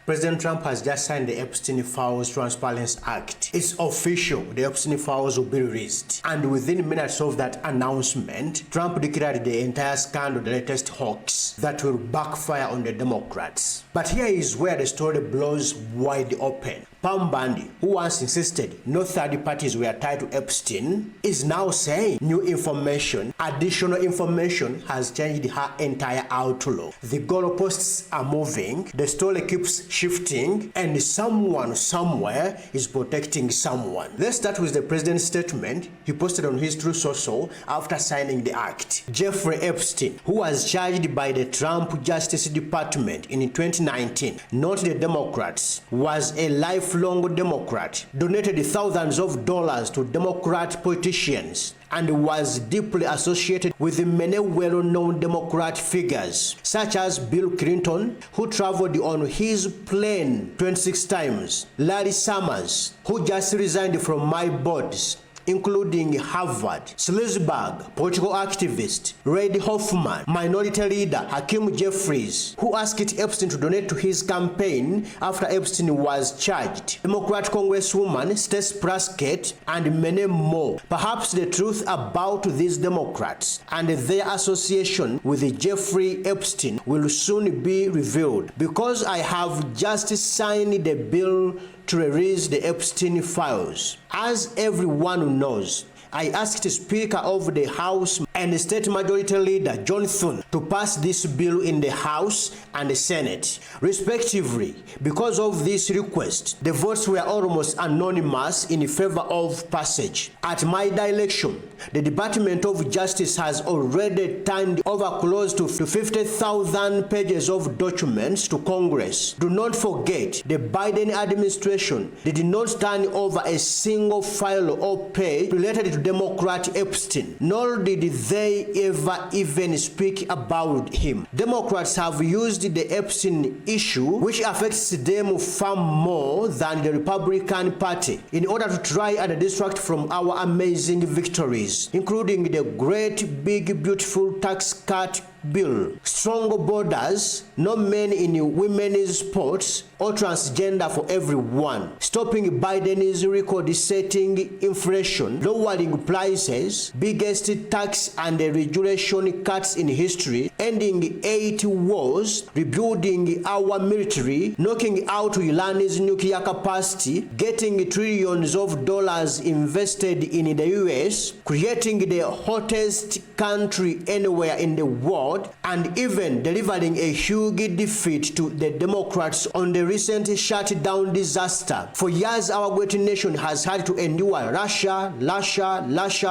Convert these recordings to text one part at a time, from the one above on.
President Trump has just signed the Epstein Files Transparency Act. It's official. The Epstein Files will be released. And within minutes of that announcement, Trump declared the entire scandal the latest hoax that will backfire on the Democrats. But here is where the story blows wide open. Pam Bondi, who once insisted no third parties were tied to Epstein, is now saying new information, additional information has changed her entire outlook. The goalposts are moving, the story keeps shifting, and someone somewhere is protecting someone. Let's start with the president's statement he posted on his Truth Social after signing the act. Jeffrey Epstein, who was charged by the Trump Justice Department in 2019, not the Democrats, was a lifelong Democrat, donated thousands of dollars to Democrat politicians, and was deeply associated with many well-known Democrat figures, such as Bill Clinton, who traveled on his plane 26 times, Larry Summers, who just resigned from my boards, including Harvard, Sleazeberg, political activist, Reid Hoffman, minority leader Hakeem Jeffries, who asked Epstein to donate to his campaign after Epstein was charged, Democrat Congresswoman Stacey Plaskett, and many more. Perhaps the truth about these Democrats and their association with Jeffrey Epstein will soon be revealed, because I have just signed the bill to release the Epstein files. As everyone knows, I asked the Speaker of the House and State Majority Leader John Thune to pass this bill in the House and the Senate, respectively. Because of this request, the votes were almost unanimous in favor of passage. At my direction, the Department of Justice has already turned over close to 50,000 pages of documents to Congress. Do not forget, the Biden administration did not turn over a single file or page related to Democrat Epstein, nor did they ever even speak about him. Democrats have used the Epstein issue, which affects them far more than the Republican Party, in order to try and distract from our amazing victories, including the great big beautiful tax cut bill, strong borders, no men in women's sports, or transgender for everyone, stopping Biden's record-setting inflation, lowering prices, biggest tax and regulation cuts in history, ending 8 wars, rebuilding our military, knocking out Iran's nuclear capacity, getting trillions of dollars invested in the US, creating the hottest country anywhere in the world, and even delivering a huge defeat to the Democrats on the recent shutdown disaster. For years, our great nation has had to endure Russia,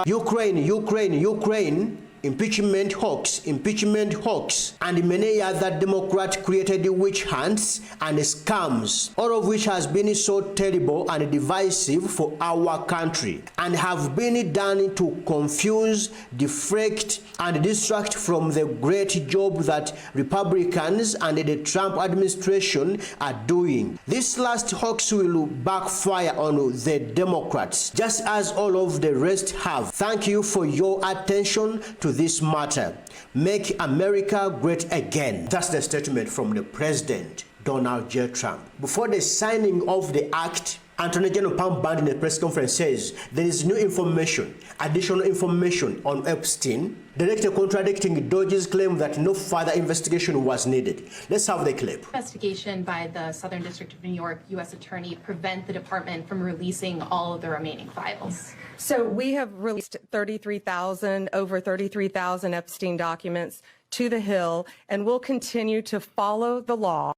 Ukraine, impeachment hoax, and many other Democrat-created witch hunts and scams, all of which has been so terrible and divisive for our country, and have been done to confuse, deflect, and distract from the great job that Republicans and the Trump administration are doing. This last hoax will backfire on the Democrats, just as all of the rest have. Thank you for your attention to this matter. Make America great again. That's the statement from the President, Donald J. Trump. Before the signing of the act, Attorney General Pam Bondi in a press conference says there is new information, additional information on Epstein, directly contradicting Doge's claim that no further investigation was needed. Let's have the clip. Investigation by the Southern District of New York U.S. Attorney prevent the department from releasing all of the remaining files? So we have released over 33,000 Epstein documents to the Hill, and we'll continue to follow the law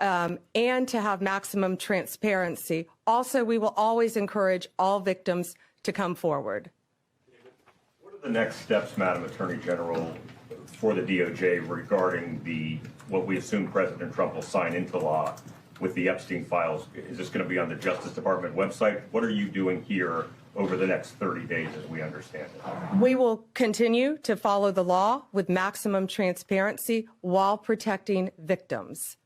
and to have maximum transparency. Also, we will always encourage all victims to come forward. What are the next steps, Madam Attorney General, for the DOJ regarding what we assume President Trump will sign into law with the Epstein files? Is this going to be on the Justice Department website? What are you doing here over the next 30 days as we understand it? We will continue to follow the law with maximum transparency while protecting victims.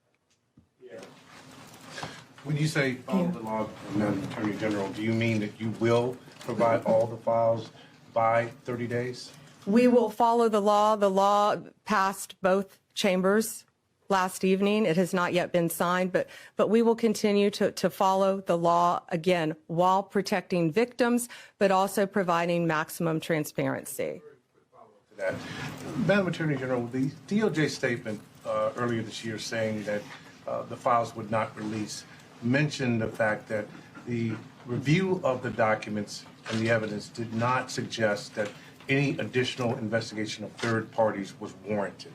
When you say follow the law, Madam Attorney General, do you mean that you will provide all the files by 30 days? We will follow the law. The law passed both chambers last evening. It has not yet been signed, but we will continue to follow the law, again, while protecting victims, but also providing maximum transparency. That. Madam Attorney General, the DOJ statement earlier this year saying that the files would not release mentioned the fact that the review of the documents and the evidence did not suggest that any additional investigation of third parties was warranted.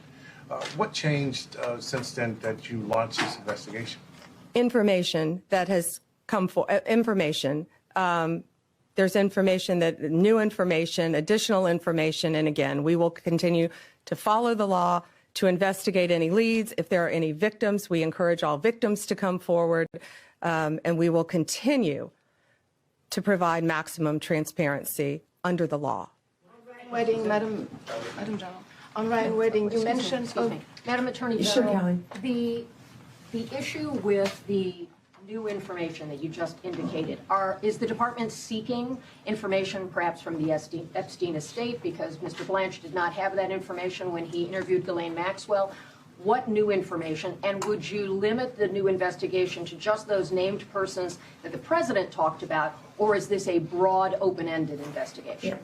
What changed since then that you launched this investigation? Information that has come for information. There's information that new information, additional information, and again, we will continue to follow the law, to investigate any leads. If there are any victims, we encourage all victims to come forward, and we will continue to provide maximum transparency under the law. Wedding, Madam General. On Ryan Wedding, you mentioned. Madam Attorney General, the issue with the new information that you just indicated, is the department seeking information perhaps from the Epstein estate because Mr. Blanche did not have that information when he interviewed Ghislaine Maxwell? What new information, and would you limit the new investigation to just those named persons that the president talked about, or is this a broad, open-ended investigation?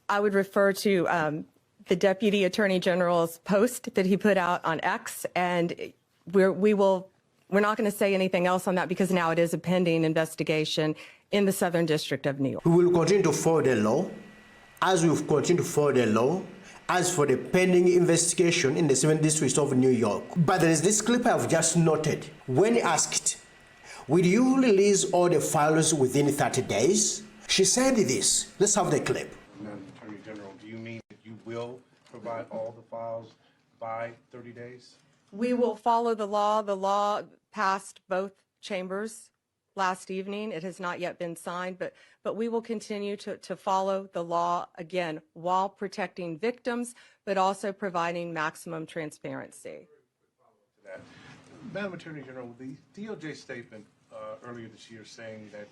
I would refer to the Deputy Attorney General's post that he put out on X, and we're not going to say anything else on that because now it is a pending investigation in the Southern District of New York. We will continue to follow the law as we've continued to follow the law as for the pending investigation in the 7th District of New York. But there is this clip I've just noted. When asked, will you release all the files within 30 days? She said this. Let's have the clip. Madam Attorney General, do you mean that you will provide all the files by 30 days? We will follow the law. The law passed both chambers last evening. It has not yet been signed, but we will continue to follow the law, again, while protecting victims, but also providing maximum transparency. Madam Attorney General, the DOJ statement earlier this year saying that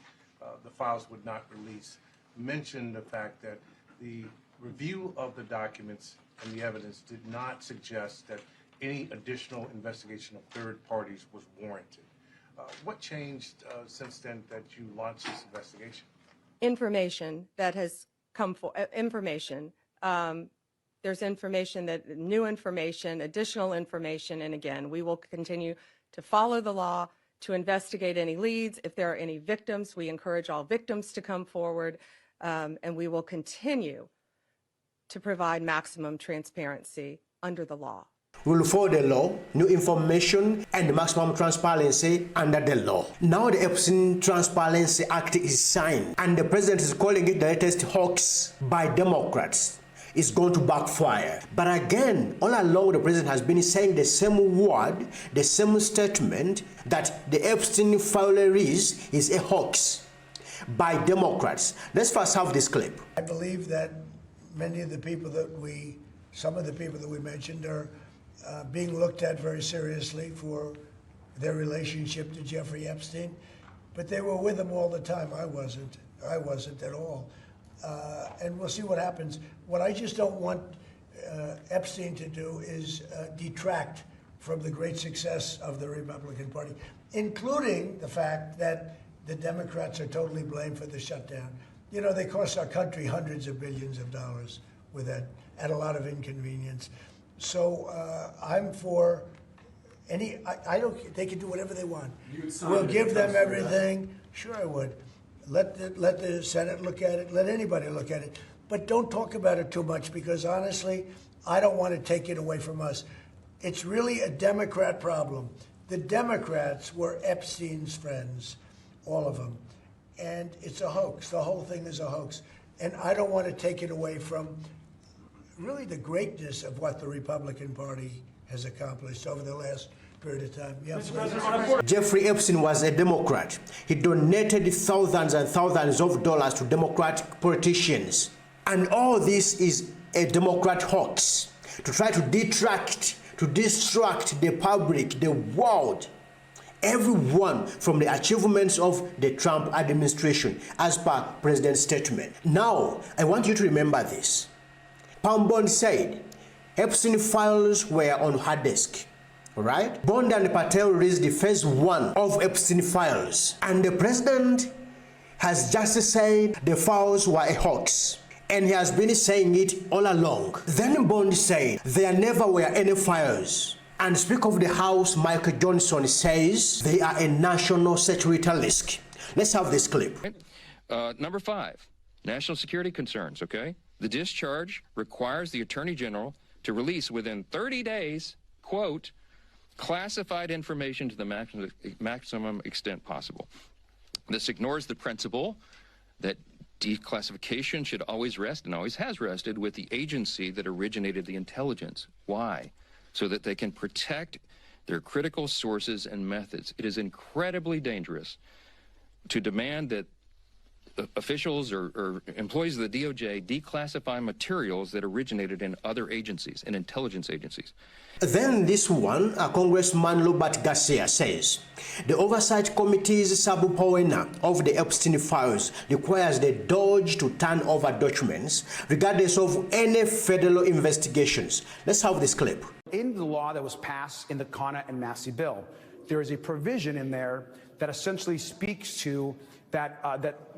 the files would not release mentioned the fact that the review of the documents and the evidence did not suggest that any additional investigation of third parties was warranted. What changed since then that you launched this investigation? Information that has come for information. There's information that new information, additional information, and again, we will continue to follow the law, to investigate any leads. If there are any victims, we encourage all victims to come forward, and we will continue to provide maximum transparency under the law. We will follow the law, new information, and maximum transparency under the law. Now the Epstein Transparency Act is signed, and the president is calling it the latest hoax by Democrats. It's going to backfire. But again, all along the president has been saying the same word, the same statement, that the Epstein fileries is a hoax by Democrats. Let's first have this clip. I believe that many of the people some of the people that we mentioned are being looked at very seriously for their relationship to Jeffrey Epstein, but they were with him all the time. I wasn't at all. And we'll see what happens. What I just don't want Epstein to do is detract from the great success of the Republican Party, including the fact that the Democrats are totally blamed for the shutdown. You know, they cost our country hundreds of billions of dollars with that, at a lot of inconvenience. So I'm for I don't. They can do whatever they want. We'll give them everything. Sure, I would. Let the Senate look at it. Let anybody look at it. But don't talk about it too much because honestly, I don't want to take it away from us. It's really a Democrat problem. The Democrats were Epstein's friends, all of them, and it's a hoax. The whole thing is a hoax, and I don't want to take it away from really the greatness of what the Republican Party has accomplished over the last period of time. Yeah, Jeffrey Epstein was a Democrat. He donated thousands and thousands of dollars to Democratic politicians. And all this is a Democrat hoax to try to detract, to distract the public, the world, everyone from the achievements of the Trump administration, as per President's statement. Now, I want you to remember this. Pam Bondi said Epstein files were on her desk. right? Bondi and Patel released the phase 1 of Epstein files, and the president has just said the files were a hoax. And he has been saying it all along. Then Bondi said there never were any files. And Speaker of the House, Michael Johnson, says they are a national security risk. Let's have this clip. Number 5, national security concerns, okay? The discharge requires the Attorney General to release within 30 days, quote, classified information to the maximum extent possible. This ignores the principle that declassification should always rest, and always has rested, with the agency that originated the intelligence. Why? So that they can protect their critical sources and methods. It is incredibly dangerous to demand that officials or employees of the DOJ declassify materials that originated in other agencies, in intelligence agencies. Then this one, Congressman Robert Garcia says, the Oversight Committee's subpoena of the Epstein files requires the DOJ to turn over documents regardless of any federal investigations. Let's have this clip. In the law that was passed in the Connor and Massey bill, there is a provision in there that essentially speaks to that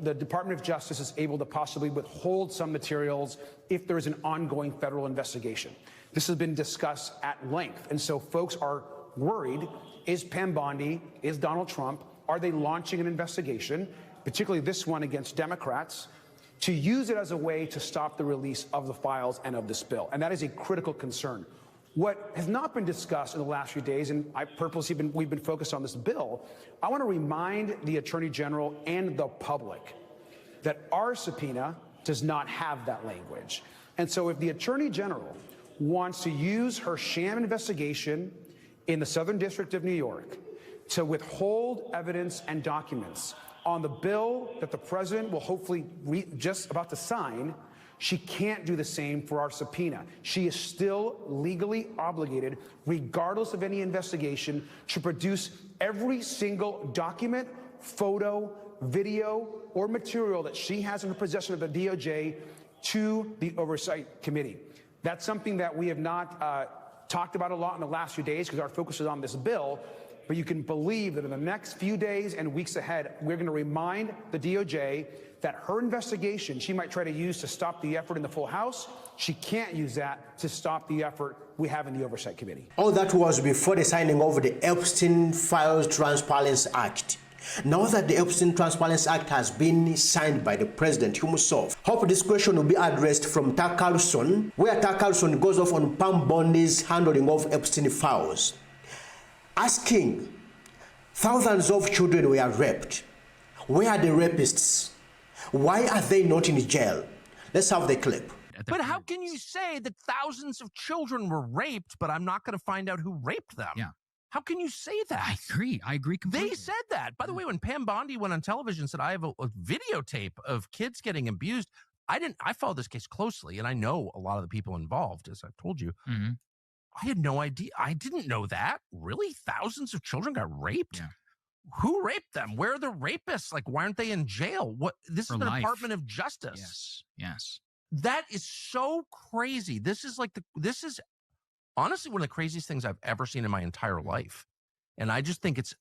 the Department of Justice is able to possibly withhold some materials if there is an ongoing federal investigation. This has been discussed at length, and so folks are worried, is Pam Bondi, is Donald Trump, are they launching an investigation, particularly this one against Democrats, to use it as a way to stop the release of the files and of this bill? And that is a critical concern. What has not been discussed in the last few days, and we've been focused on this bill, I want to remind the Attorney General and the public that our subpoena does not have that language. And so if the Attorney General wants to use her sham investigation in the Southern District of New York to withhold evidence and documents on the bill that the president will hopefully just about to sign, she can't do the same for our subpoena. She is still legally obligated, regardless of any investigation, to produce every single document, photo, video, or material that she has in her possession of the DOJ to the Oversight Committee. That's something that we have not talked about a lot in the last few days because our focus is on this bill. But you can believe that in the next few days and weeks ahead, we're going to remind the DOJ that her investigation she might try to use to stop the effort in the full House, she can't use that to stop the effort we have in the Oversight Committee. All that was before the signing of the Epstein Files Transparency Act. Now that the Epstein Transparency Act has been signed by the president himself, hope this question will be addressed from Tucker Carlson, where Tucker Carlson goes off on Pam Bondi's handling of Epstein files, asking, thousands of children were raped. Where are the rapists? Why are they not in jail? Let's have the clip. But how can you say that thousands of children were raped, but I'm not going to find out who raped them? Yeah. How can you say that? I agree completely. They said that. By the way, when Pam Bondi went on television and said, I have a videotape of kids getting abused, I followed this case closely, and I know a lot of the people involved, as I've told you. Mm-hmm. I had no idea. I didn't know that. Really? Thousands of children got raped? Yeah. Who raped them? Where are the rapists? Like, why aren't they in jail? What? This is the Department of Justice. Yes. Yes. That is so crazy. This is honestly one of the craziest things I've ever seen in my entire life. And I just think it's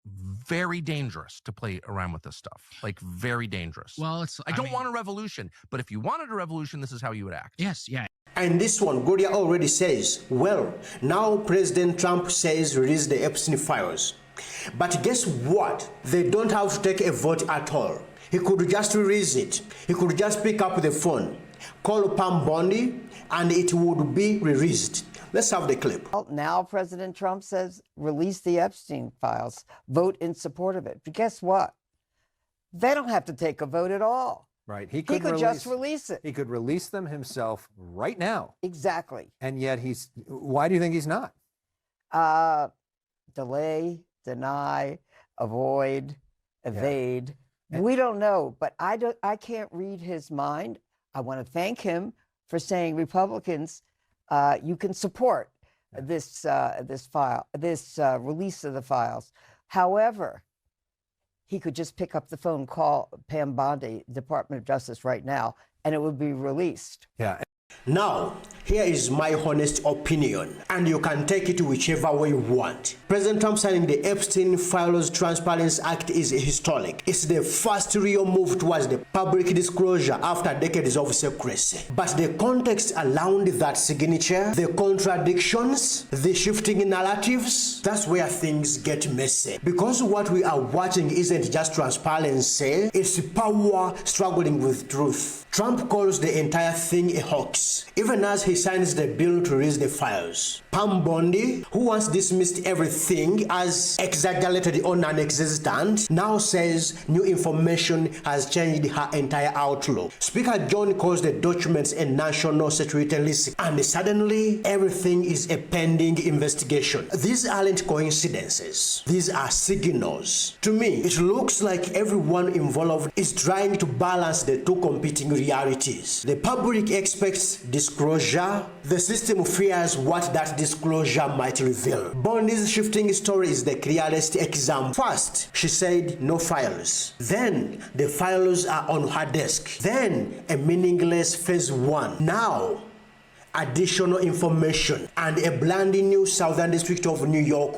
very dangerous to play around with this stuff. Like, very dangerous. Well, I don't want a revolution, but if you wanted a revolution, this is how you would act. Yes. Yeah. And this one, Gloria already says, well, now President Trump says release the Epstein files. But guess what? They don't have to take a vote at all. He could just release it. He could just pick up the phone, call Pam Bondi, and it would be released. Let's have the clip. Well, now President Trump says release the Epstein files, vote in support of it. But guess what? They don't have to take a vote at all. Right. He could just release it. He could release them himself right now. Exactly. And yet why do you think he's not? Delay, deny, avoid, evade. Yeah. We don't know, but I can't read his mind. I want to thank him for saying, Republicans, you can support this release of the files. However, he could just pick up the phone, call Pam Bondi, Department of Justice right now, and it would be released. Yeah. Now, here is my honest opinion, and you can take it whichever way you want. President Trump signing the Epstein Files Transparency Act is historic. It's the first real move towards the public disclosure after decades of secrecy. But the context around that signature, the contradictions, the shifting narratives, that's where things get messy. Because what we are watching isn't just transparency, it's power struggling with truth. Trump calls the entire thing a hoax, even as he signs the bill to release the files. Pam Bondi, who once dismissed everything as exaggerated or non-existent, now says new information has changed her entire outlook. Speaker John calls the documents a national security risk, and suddenly everything is a pending investigation. These aren't coincidences. These are signals. To me, it looks like everyone involved is trying to balance the two competing realities. The public expects disclosure. The system fears what that disclosure might reveal. Bondi's shifting story is the clearest example. First, she said no files. Then, the files are on her desk. Then, a meaningless phase one. Now, additional information and a brand new Southern District of New York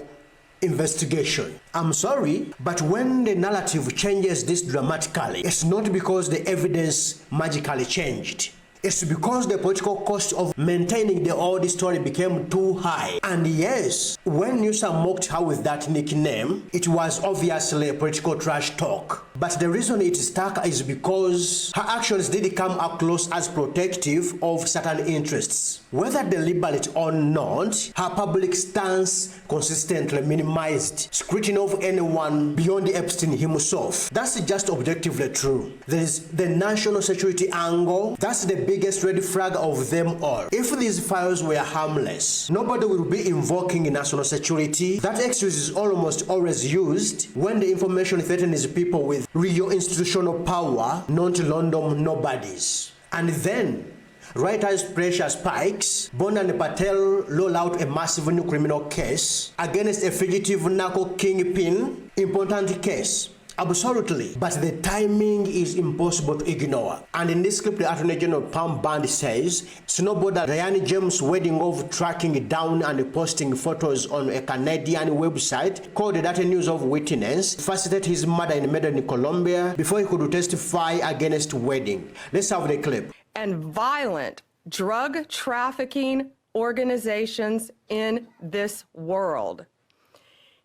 investigation. I'm sorry, but when the narrative changes this dramatically, it's not because the evidence magically changed. It's because the political cost of maintaining the old story became too high. And yes, when Newsom mocked her with that nickname, it was obviously a political trash talk. But the reason it stuck is because her actions did come across as protective of certain interests. Whether deliberate or not, her public stance consistently minimized scrutiny of anyone beyond Epstein himself. That's just objectively true. There's the national security angle. That's the biggest red flag of them all. If these files were harmless, nobody will be invoking national security. That excuse is almost always used when the information threatens people with real institutional power, not random nobodies. And then, right as pressure spikes, Bondi and Patel roll out a massive new criminal case against a fugitive narco kingpin. Important case. Absolutely, but the timing is impossible to ignore. And in this clip, the Attorney General Pam Bondi says it's no bother Ryan James' wedding of tracking down and posting photos on a Canadian website called Data News of Witness, facilitated his mother in Medellin, Colombia, before he could testify against wedding. Let's have the clip. And violent drug trafficking organizations in this world.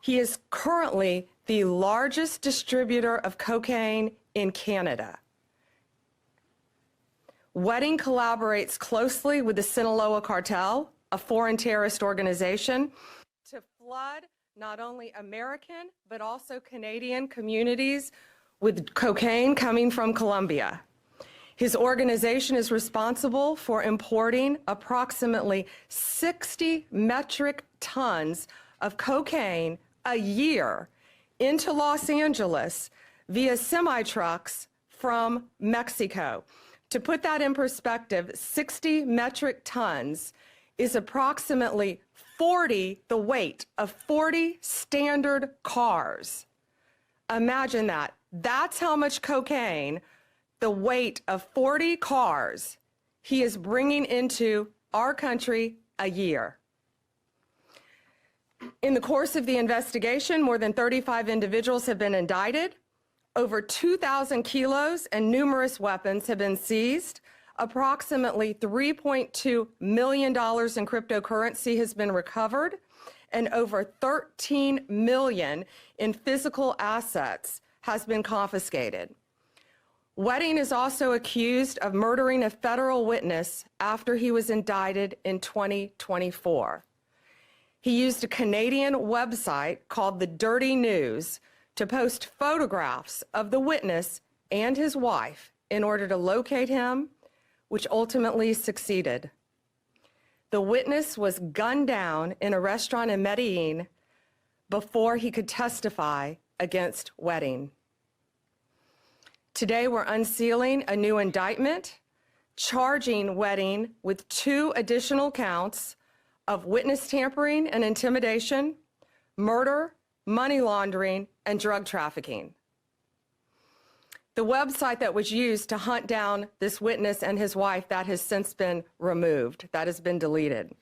He is currently the largest distributor of cocaine in Canada. Wedding collaborates closely with the Sinaloa cartel, a foreign terrorist organization, to flood not only American but also Canadian communities with cocaine coming from Colombia. His organization is responsible for importing approximately 60 metric tons of cocaine a year into Los Angeles via semi-trucks from Mexico. To put that in perspective, 60 metric tons is approximately the weight of 40 standard cars. Imagine that. That's how much cocaine, the weight of 40 cars, he is bringing into our country a year. In the course of the investigation, more than 35 individuals have been indicted. Over 2,000 kilos and numerous weapons have been seized. Approximately $3.2 million in cryptocurrency has been recovered, and over $13 million in physical assets has been confiscated. Wedding is also accused of murdering a federal witness after he was indicted in 2024. He used a Canadian website called The Dirty News to post photographs of the witness and his wife in order to locate him, which ultimately succeeded. The witness was gunned down in a restaurant in Medellin before he could testify against Wedding. Today, we're unsealing a new indictment, charging Wedding with 2 additional counts of witness tampering and intimidation, murder, money laundering, and drug trafficking. the website that was used to hunt down this witness and his wife, that has since been removed. That has been deleted.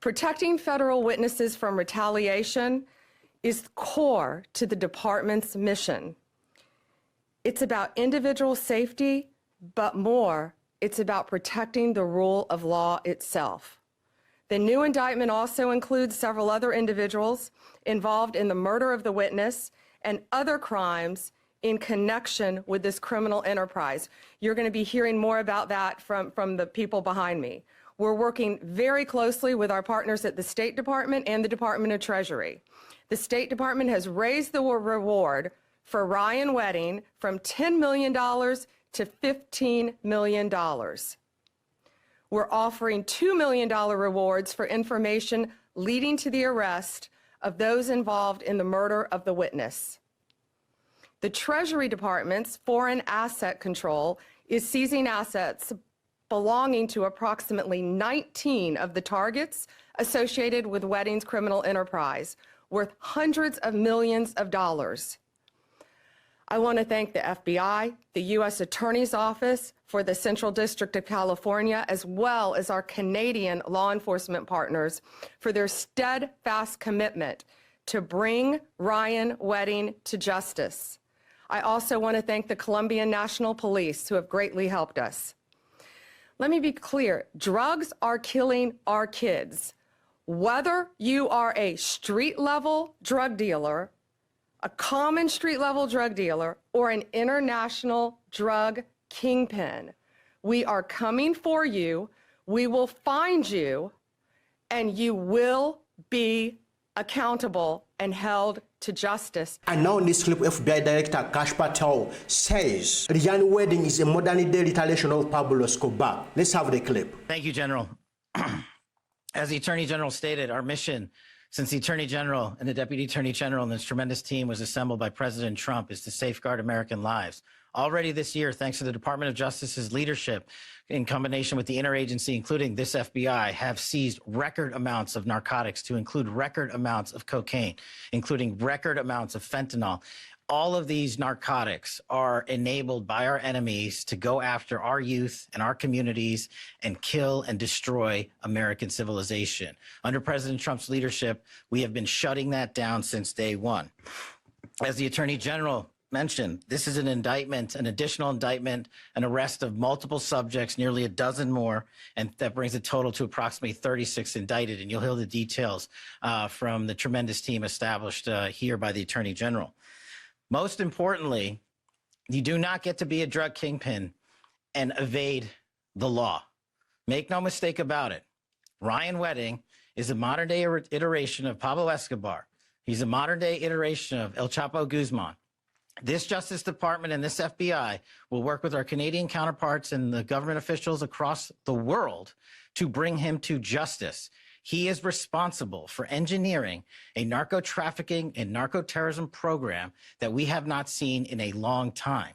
Protecting federal witnesses from retaliation is core to the department's mission. It's about individual safety, but more, it's about protecting the rule of law itself. The new indictment also includes several other individuals involved in the murder of the witness and other crimes in connection with this criminal enterprise. You're going to be hearing more about that from the people behind me. We're working very closely with our partners at the State Department and the Department of Treasury. The State Department has raised the reward for Ryan Wedding from $10 million to $15 million. We're offering $2 million rewards for information leading to the arrest of those involved in the murder of the witness. The Treasury Department's Foreign Asset Control is seizing assets belonging to approximately 19 of the targets associated with Wedding's criminal enterprise, worth hundreds of millions of dollars. I want to thank the FBI, the U.S. Attorney's Office for the Central District of California, as well as our Canadian law enforcement partners for their steadfast commitment to bring Ryan Wedding to justice. I also want to thank the Colombian National Police, who have greatly helped us. Let me be clear, drugs are killing our kids. Whether you are a street-level drug dealer, a common street-level drug dealer, or an international drug kingpin, we are coming for you, we will find you, and you will be accountable and held to justice. And now in this clip, FBI Director Kash Patel says Ryan Wedding is a modern-day retaliation of Pablo Escobar. Let's have the clip. Thank you, General. As the Attorney General stated, our mission since the Attorney General and the Deputy Attorney General and this tremendous team was assembled by President Trump is to safeguard American lives. Already this year, thanks to the Department of Justice's leadership, in combination with the interagency, including this FBI, have seized record amounts of narcotics to include record amounts of cocaine, including record amounts of fentanyl. All of these narcotics are enabled by our enemies to go after our youth and our communities and kill and destroy American civilization. Under President Trump's leadership, we have been shutting that down since day one. As the Attorney General mentioned, this is an indictment, an additional indictment, an arrest of multiple subjects, nearly a dozen more, and that brings the total to approximately 36 indicted. And you'll hear the details from the tremendous team established here by the Attorney General. Most importantly, you do not get to be a drug kingpin and evade the law. Make no mistake about it. Ryan Wedding is a modern-day iteration of Pablo Escobar. He's a modern-day iteration of El Chapo Guzman. This Justice Department and this FBI will work with our Canadian counterparts and the government officials across the world to bring him to justice. He is responsible for engineering a narco-trafficking and narco-terrorism program that we have not seen in a long time.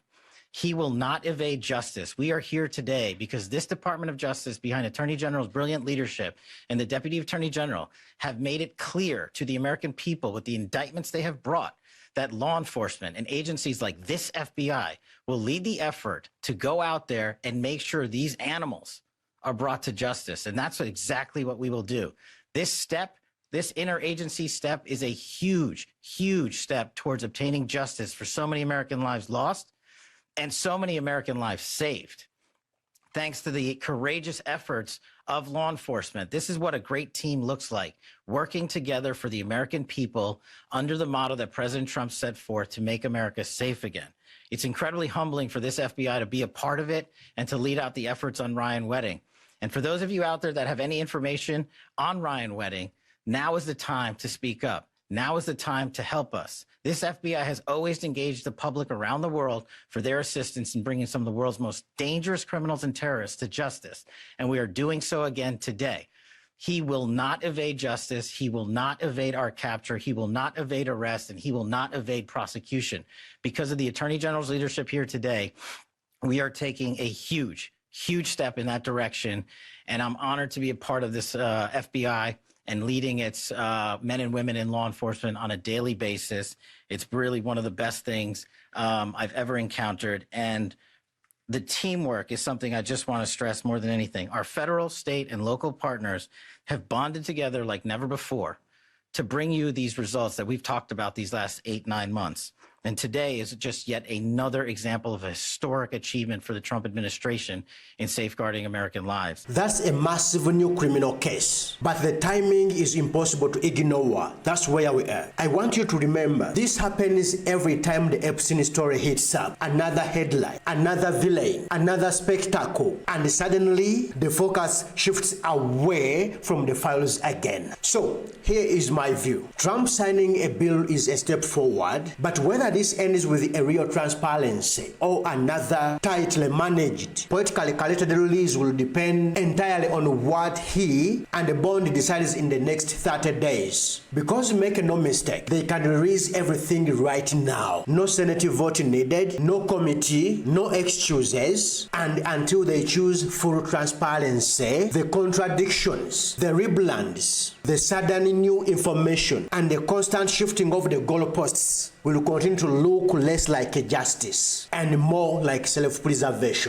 He will not evade justice. We are here today because this Department of Justice, behind Attorney General's brilliant leadership and the Deputy Attorney General, have made it clear to the American people with the indictments they have brought that law enforcement and agencies like this FBI will lead the effort to go out there and make sure these animals are brought to justice. And that's exactly what we will do. This step, this interagency step, is a huge, huge step towards obtaining justice for so many American lives lost and so many American lives saved. Thanks to the courageous efforts of law enforcement. This is what a great team looks like, working together for the American people under the motto that President Trump set forth to make America safe again. It's incredibly humbling for this FBI to be a part of it and to lead out the efforts on Ryan Wedding. And for those of you out there that have any information on Ryan Wedding, now is the time to speak up. Now is the time to help us. This FBI has always engaged the public around the world for their assistance in bringing some of the world's most dangerous criminals and terrorists to justice. And we are doing so again today. He will not evade justice. He will not evade our capture. He will not evade arrest, and he will not evade prosecution. Because of the Attorney General's leadership here today, we are taking a huge step in that direction. And I'm honored to be a part of this FBI and leading its men and women in law enforcement on a daily basis. It's really one of the best things I've ever encountered. And the teamwork is something I just want to stress more than anything. Our federal, state, and local partners have bonded together like never before to bring you these results that we've talked about these last 8-9 months. And today is just yet another example of a historic achievement for the Trump administration in safeguarding American lives. That's a massive new criminal case, but the timing is impossible to ignore. That's where we are. I want you to remember, this happens every time the Epstein story hits up. Another headline, another villain, another spectacle, and suddenly the focus shifts away from the files again. So here is my view. Trump signing a bill is a step forward, but whether this ends with a real transparency or another tightly managed, politically calculated release will depend entirely on what he and Bondi decides in the next 30 days. Because make no mistake, they can release everything right now. No Senate vote needed, no committee, no excuses, and until they choose full transparency, the contradictions, the reblends, the sudden new information, and the constant shifting of the goalposts will continue to look less like a justice and more like self-preservation.